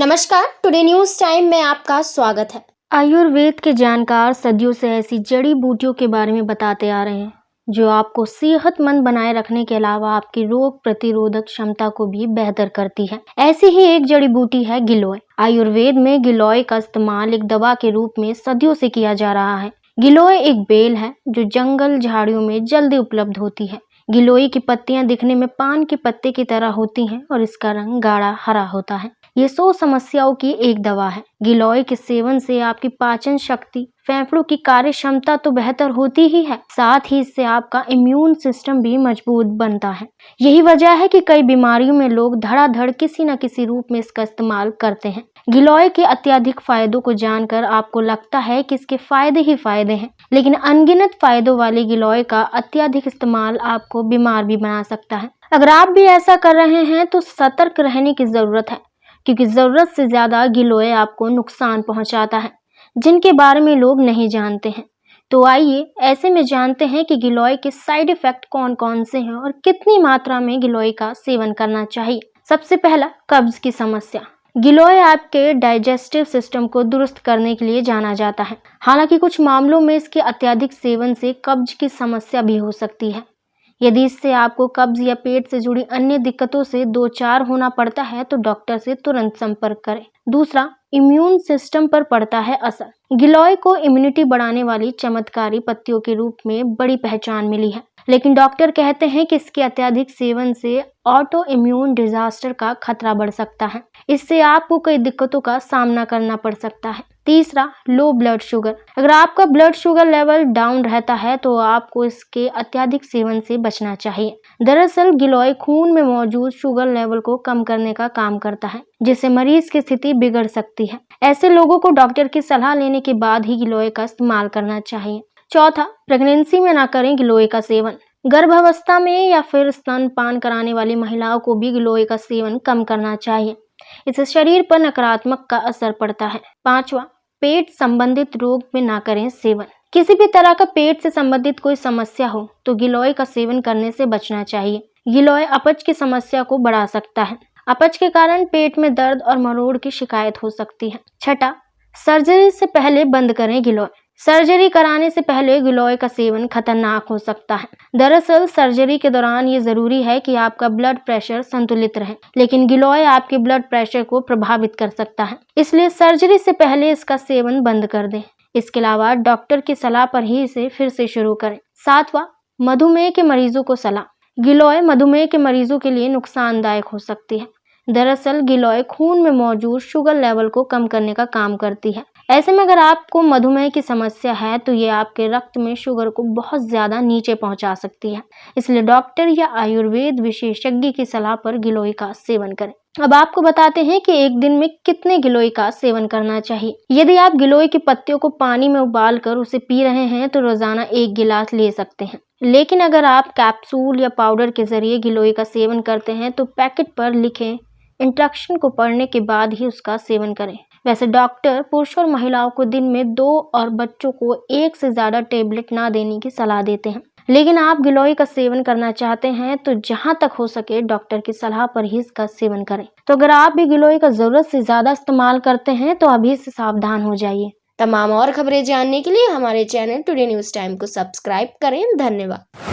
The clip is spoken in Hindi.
नमस्कार, टुडे न्यूज टाइम में आपका स्वागत है। आयुर्वेद के जानकार सदियों से ऐसी जड़ी बूटियों के बारे में बताते आ रहे हैं जो आपको सेहतमंद बनाए रखने के अलावा आपकी रोग प्रतिरोधक क्षमता को भी बेहतर करती है। ऐसी ही एक जड़ी बूटी है गिलोय। आयुर्वेद में गिलोय का इस्तेमाल एक दवा के रूप में सदियों से किया जा रहा है। गिलोय एक बेल है जो जंगल झाड़ियों में जल्दी उपलब्ध होती है। गिलोय की पत्तियां दिखने में पान के पत्ते की तरह होती हैं और इसका रंग गाढ़ा हरा होता है। ये 100 समस्याओं की एक दवा है। गिलोय के सेवन से आपकी पाचन शक्ति, फेफड़ों की कार्य क्षमता तो बेहतर होती ही है, साथ ही इससे आपका इम्यून सिस्टम भी मजबूत बनता है। यही वजह है कि कई बीमारियों में लोग धड़ाधड़ किसी न किसी रूप में इसका इस्तेमाल करते हैं। गिलोय के अत्यधिक फायदों को जानकर आपको लगता है कि इसके फायदे ही फायदे हैं, लेकिन अनगिनत फायदों वाले गिलोय का अत्यधिक इस्तेमाल आपको बीमार भी बना सकता है। अगर आप भी ऐसा कर रहे हैं तो सतर्क रहने की जरूरत है, क्योंकि जरूरत से ज्यादा गिलोय आपको नुकसान पहुंचाता है, जिनके बारे में लोग नहीं जानते हैं। तो आइए ऐसे में जानते हैं कि गिलोय के साइड इफेक्ट कौन कौन से हैं और कितनी मात्रा में गिलोय का सेवन करना चाहिए। सबसे पहला, कब्ज की समस्या। गिलोय आपके डाइजेस्टिव सिस्टम को दुरुस्त करने के लिए जाना जाता है। हालांकि कुछ मामलों में इसके अत्यधिक सेवन से कब्ज की समस्या भी हो सकती है। यदि इससे आपको कब्ज या पेट से जुड़ी अन्य दिक्कतों से दो चार होना पड़ता है तो डॉक्टर से तुरंत संपर्क करें। दूसरा, इम्यून सिस्टम पर पड़ता है असर। गिलोय को इम्यूनिटी बढ़ाने वाली चमत्कारी पत्तियों के रूप में बड़ी पहचान मिली है, लेकिन डॉक्टर कहते हैं कि इसके अत्यधिक सेवन से ऑटो इम्यून डिजास्टर का खतरा बढ़ सकता है। इससे आपको कई दिक्कतों का सामना करना पड़ सकता है। तीसरा, लो ब्लड शुगर। अगर आपका ब्लड शुगर लेवल डाउन रहता है तो आपको इसके अत्यधिक सेवन से बचना चाहिए। दरअसल गिलोय खून में मौजूद शुगर लेवल को कम करने का काम करता है, जिससे मरीज की स्थिति बिगड़ सकती है। ऐसे लोगों को डॉक्टर की सलाह लेने के बाद ही गिलोय का इस्तेमाल करना चाहिए। चौथा, प्रेगनेंसी में ना करें गिलोय का सेवन। गर्भावस्था में या फिर स्तनपान कराने वाली महिलाओं को भी गिलोय का सेवन कम करना चाहिए। इससे शरीर पर नकारात्मक का असर पड़ता है। पांचवा, पेट संबंधित रोग में ना करें सेवन। किसी भी तरह का पेट से संबंधित कोई समस्या हो तो गिलोय का सेवन करने से बचना चाहिए। गिलोय अपच की समस्या को बढ़ा सकता है। अपच के कारण पेट में दर्द और मरोड़ की शिकायत हो सकती है। छठा, सर्जरी से पहले बंद करें गिलोय। सर्जरी कराने से पहले गिलोय का सेवन खतरनाक हो सकता है। दरअसल सर्जरी के दौरान ये जरूरी है कि आपका ब्लड प्रेशर संतुलित रहे, लेकिन गिलोय आपके ब्लड प्रेशर को प्रभावित कर सकता है, इसलिए सर्जरी से पहले इसका सेवन बंद कर दें। इसके अलावा डॉक्टर की सलाह पर ही इसे फिर से शुरू करें। सातवां, मधुमेह के मरीजों को सलाह। गिलोय मधुमेह के मरीजों के लिए नुकसानदायक हो सकती है। दरअसल गिलोय खून में मौजूद शुगर लेवल को कम करने का काम करती है। ऐसे में अगर आपको मधुमेह की समस्या है तो ये आपके रक्त में शुगर को बहुत ज्यादा नीचे पहुंचा सकती है, इसलिए डॉक्टर या आयुर्वेद विशेषज्ञ की सलाह पर गिलोय का सेवन करें। अब आपको बताते हैं कि एक दिन में कितने गिलोय का सेवन करना चाहिए। यदि आप गिलोय की पत्तियों को पानी में उबाल कर उसे पी रहे हैं तो रोजाना 1 गिलास ले सकते हैं, लेकिन अगर आप कैप्सूल या पाउडर के जरिए गिलोय का सेवन करते हैं तो पैकेट पर लिखे इंस्ट्रक्शन को पढ़ने के बाद ही उसका सेवन करें। वैसे डॉक्टर पुरुष और महिलाओं को दिन में 2 और बच्चों को 1 से ज्यादा टेबलेट ना देने की सलाह देते हैं, लेकिन आप गिलोय का सेवन करना चाहते हैं तो जहां तक हो सके डॉक्टर की सलाह पर ही इसका सेवन करें। तो अगर आप भी गिलोय का जरूरत से ज्यादा इस्तेमाल करते हैं तो अभी से सावधान हो जाइए। तमाम और खबरें जानने के लिए हमारे चैनल टुडे न्यूज टाइम को सब्सक्राइब करें। धन्यवाद।